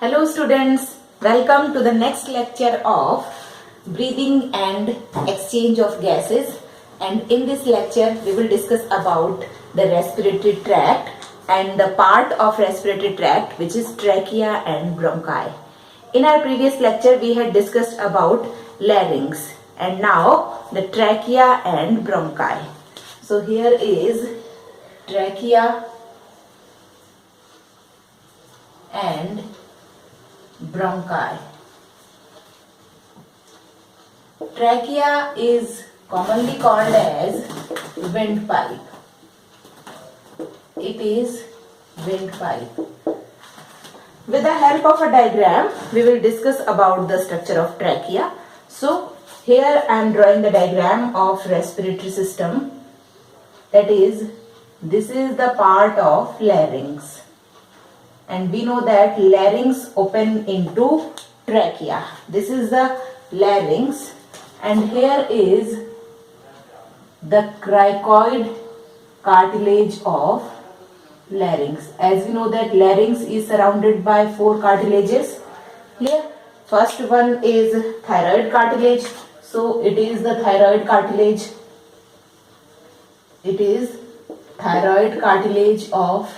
Hello students, welcome to the next lecture of breathing and exchange of gases, and in this lecture we will discuss about the respiratory tract and the part of respiratory tract which is trachea and bronchi. In our previous lecture we had discussed about larynx and now the trachea and bronchi. So here is trachea and bronchi. Trachea is commonly called as windpipe. It is windpipe. With the help of a diagram, we will discuss about the structure of trachea. So, here I am drawing the diagram of respiratory system. That is, this is the part of larynx. And we know that larynx open into trachea. This is the larynx and here is the cricoid cartilage of larynx. As we know that larynx is surrounded by 4 cartilages. Here, first one is thyroid cartilage. So it is the thyroid cartilage. It is thyroid cartilage of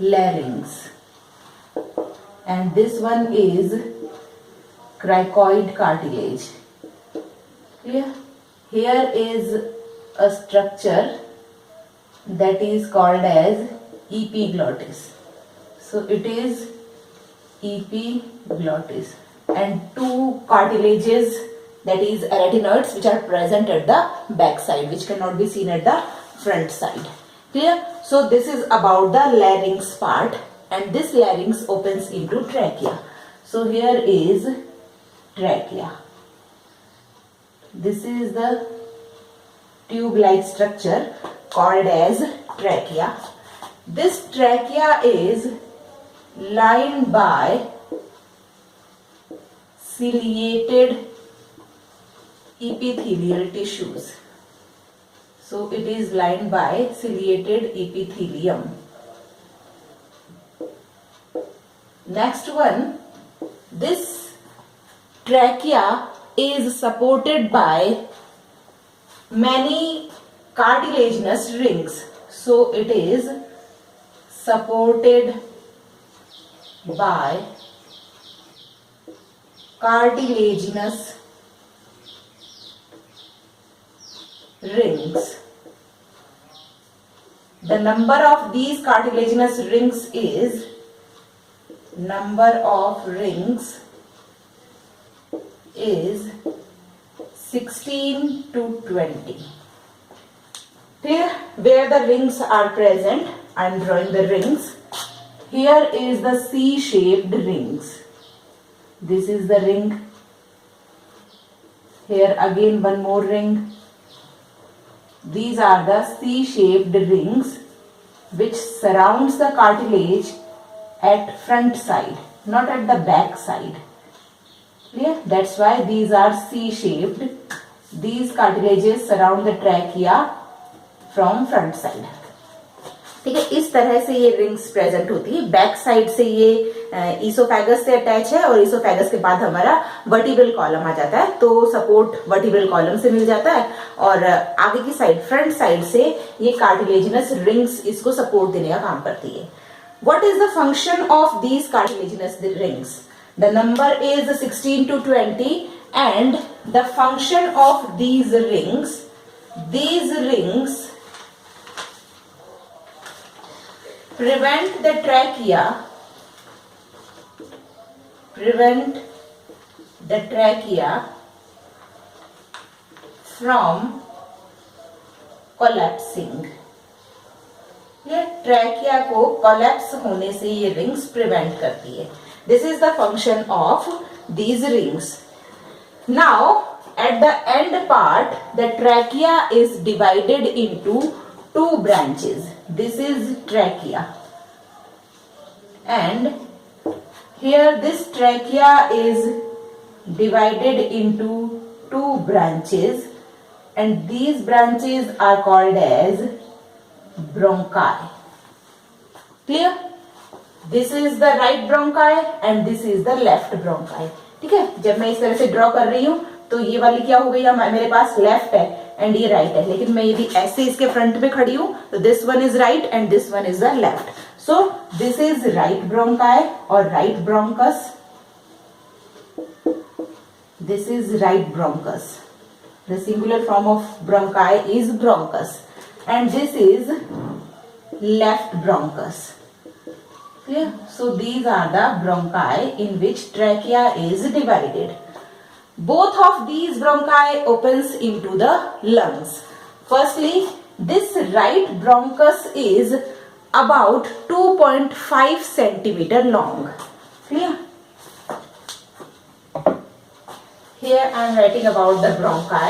larynx, and this one is cricoid cartilage. Clear? Here is a structure that is called as epiglottis. So it is epiglottis, and 2 cartilages, that is arytenoids, which are present at the back side, which cannot be seen at the front side. Clear? So this is about the larynx part, and this larynx opens into trachea. So here is trachea. This is the tube-like structure called as trachea. This trachea is lined by ciliated epithelial tissues. So it is lined by ciliated epithelium. Next one, this trachea is supported by many cartilaginous rings. So it is supported by cartilaginous rings. The number of these cartilaginous rings is number of rings is 16 to 20. Here where the rings are present, I am drawing the rings. Here is the C-shaped rings. This is the ring. Here again one more ring. These are the C-shaped rings which surrounds the cartilage at front side, not at the back side. Clear? That's why these are C-shaped. These cartilages surround the trachea from front side. ठीक है, इस तरह से ये rings present होती है. Back side से ये ईसोफेगस से अटैच है और ईसोफेगस के बाद हमारा वर्टिब्रल कॉलम आ जाता है, तो सपोर्ट वर्टिब्रल कॉलम से मिल जाता है, और आगे की साइड फ्रंट साइड से ये कार्टिलेजिनस रिंग्स इसको सपोर्ट देने का काम करती है. What is the function of these cartilaginous rings? The number is 16 to 20 and the function of these rings prevent the trachea from collapsing. ये ट्रैकिया को कोलैप्स होने से ये रिंग्स प्रिवेंट करती है. This is the function of these rings. Now, at the end part, the trachea is divided into 2 branches. This is trachea, and here this trachea is divided into 2 branches, and these branches are called as bronchi. Clear? This is the right bronchi and this is the left bronchi. ठीक है, जब मैं इस तरह से draw कर रही हूँ तो ये वाली क्या हो गई, मेरे पास लेफ्ट है एंड ये राइट है, लेकिन मैं यदि ऐसे इसके फ्रंट में खड़ी हूं तो this one is right and this one is the left. So this is right bronchi और right bronchus. This is right bronchus. The singular form of bronchi is bronchus and this is left bronchus. Clear? So these are the bronchi in which trachea is divided. Both of these bronchi opens into the lungs. Firstly, this right bronchus is about 2.5 centimeter long. Clear? Here I am writing about the bronchi.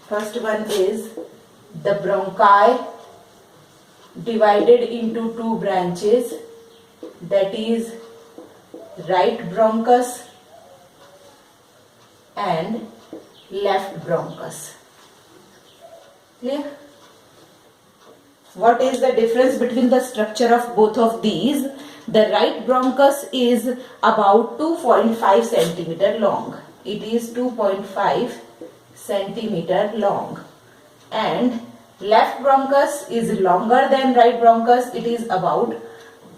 First one is the bronchi divided into two branches, that is right bronchus and left bronchus. Clear? What is the difference between the structure of both of these? The right bronchus is about 2.5 centimeter long. It is 2.5 centimeter long. And left bronchus is longer than right bronchus. It is about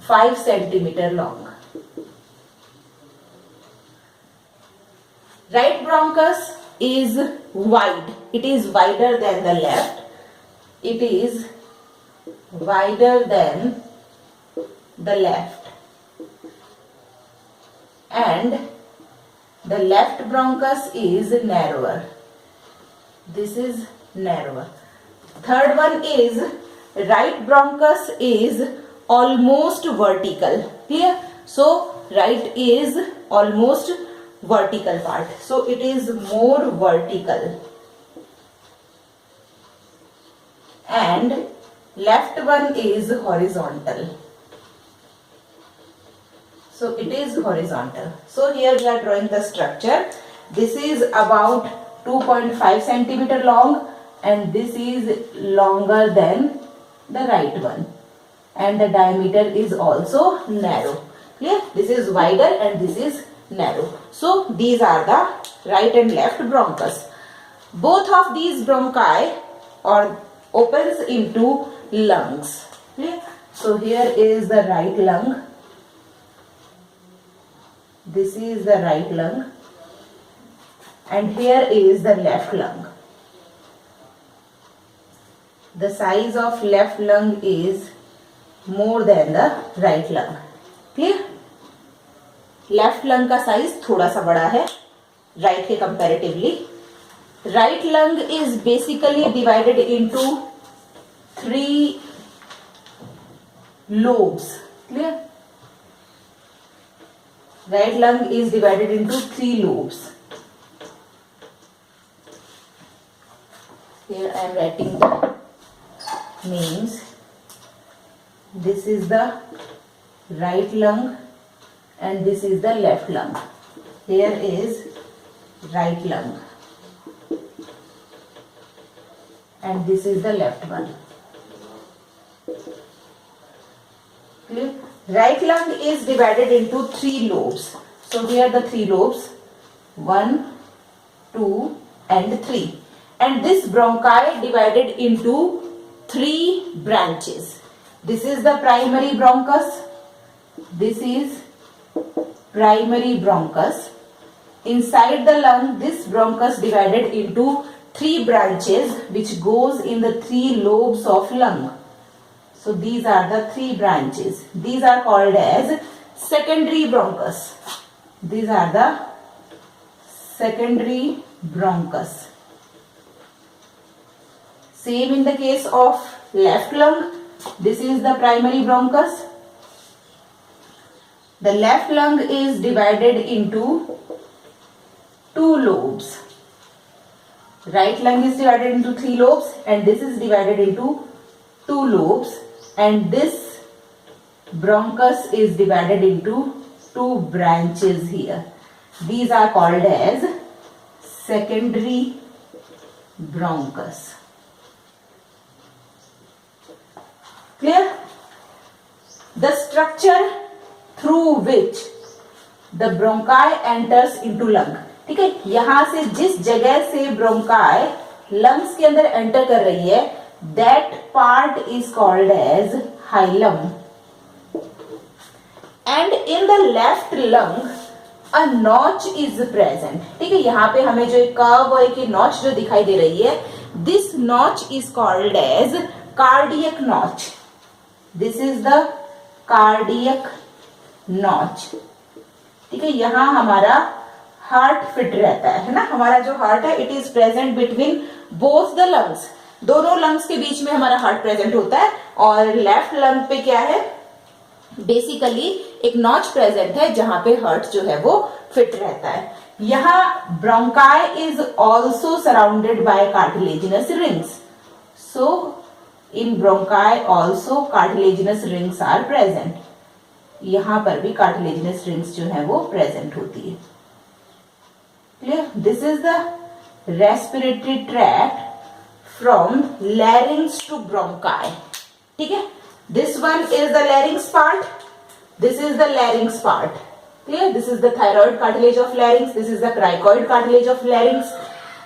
5 centimeter long. Right bronchus is wide. It is wider than the left. It is wider than the left. And the left bronchus is narrower. This is narrower. Third one is right bronchus is almost vertical. Clear? So right is almost vertical part. So it is more vertical. And left one is horizontal. So it is horizontal. So here we are drawing the structure. This is about 2.5 centimeter long and this is longer than the right one. And the diameter is also narrow. Clear? This is wider and this is narrow. So these are the right and left bronchus. Both of these bronchi opens into lungs. Clear? So here is the right lung. This is the right lung and here is the left lung. The size of left lung is more than the right lung. Clear? Left lung का size थोड़ा सा बड़ा है right के comparatively. Right lung is basically divided into 3 lobes. Clear? Right lung is divided into 3 lobes. Here I am writing the names. This is the right lung and this is the left lung. Here is right lung and this is the left one. Clear? Right lung is divided into 3 lobes. So here the 3 lobes, 1, 2 and 3. And this bronchi divided into 3 branches. This is the primary bronchus. This is primary bronchus. Inside the lung, this bronchus divided into 3 branches which goes in the 3 lobes of lung. So these are the 3 branches. These are called as secondary bronchus. These are the secondary bronchus. Same in the case of left lung. This is the primary bronchus. The left lung is divided into 2 lobes. Right lung is divided into 3 lobes and this is divided into 2 lobes. And this bronchus is divided into 2 branches here. These are called as secondary bronchus. Clear? The structure through which the bronchi enters into lung. ठीक है, यहां से जिस जगह से bronchi lungs के अंदर enter कर रही है, that part is called as hilum. And in the left lung a notch is present. ठीक है, यहाँ पे हमें जो एक कर्व और एक नॉच जो दिखाई दे रही है, this notch is called as cardiac notch. This is the cardiac notch. ठीक है, यहाँ हमारा हार्ट फिट रहता है ना, हमारा जो हार्ट है it is present between both the lungs, दोनों लंग्स के बीच में हमारा हार्ट प्रेजेंट होता है। और लेफ्ट लंग पे क्या है, बेसिकली एक नॉच प्रेजेंट है जहां पे हार्ट जो है वो फिट रहता है। यहाँ bronchi is also surrounded by cartilaginous rings, so in bronchi also cartilaginous rings are present. यहां पर भी कार्टिलेजिनस रिंग्स जो है वो प्रेजेंट होती है। Clear? This is the respiratory tract from larynx to bronchi. ठीक है, this one is the larynx part, this is the larynx part. Clear? This is the thyroid cartilage of larynx, this is the cricoid cartilage of larynx.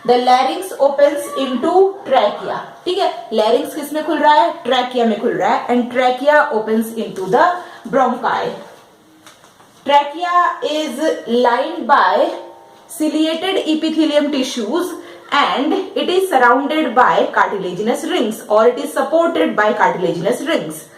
The larynx opens into trachea. ठीक है, larynx किस में खुल रहा है, trachea में खुल रहा है, and trachea opens into the bronchi. Trachea is lined by ciliated epithelium tissues and it is surrounded by cartilaginous rings, or it is supported by cartilaginous rings.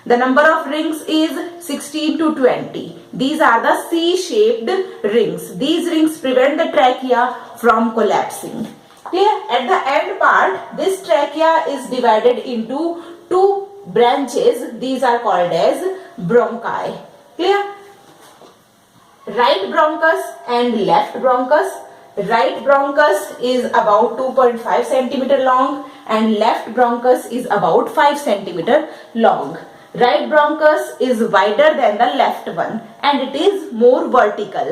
The number of rings is 16 to 20. These are the C-shaped rings. These rings prevent the trachea from collapsing. Clear? At the end part, this trachea is divided into two branches. These are called as bronchi. Clear? Right bronchus and left bronchus. Right bronchus is about 2.5 centimeter long and left bronchus is about 5 centimeter long. Right bronchus is wider than the left one and it is more vertical,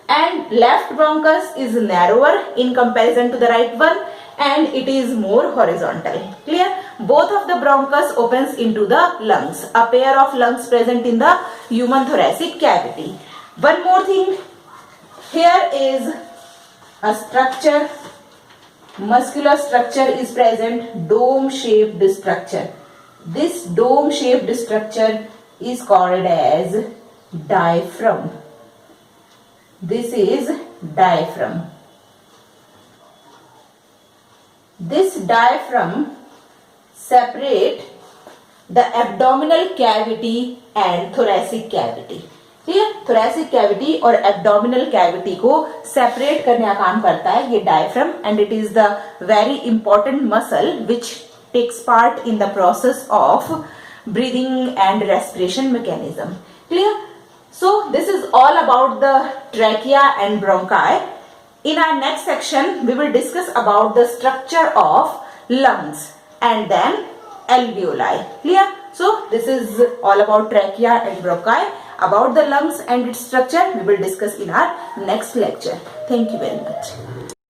and left bronchus is narrower in comparison to the right one and it is more horizontal. Clear? Both of the bronchus opens into the lungs, a pair of lungs present in the human thoracic cavity. One more thing, here is a structure, muscular structure is present, dome shaped structure. This dome shaped structure is called as diaphragm. This is diaphragm. This diaphragm separate the abdominal cavity and thoracic cavity. Clear? thoracic cavity और abdominal cavity को separate करने का काम करता है ये diaphragm, and it is the very important muscle which takes part in the process of breathing and respiration mechanism. Clear? So this is all about the trachea and bronchi. In our next section we will discuss about the structure of lungs and then alveoli. Clear? So this is all about trachea and bronchi. About the lungs and its structure we will discuss in our next lecture. Thank you very much.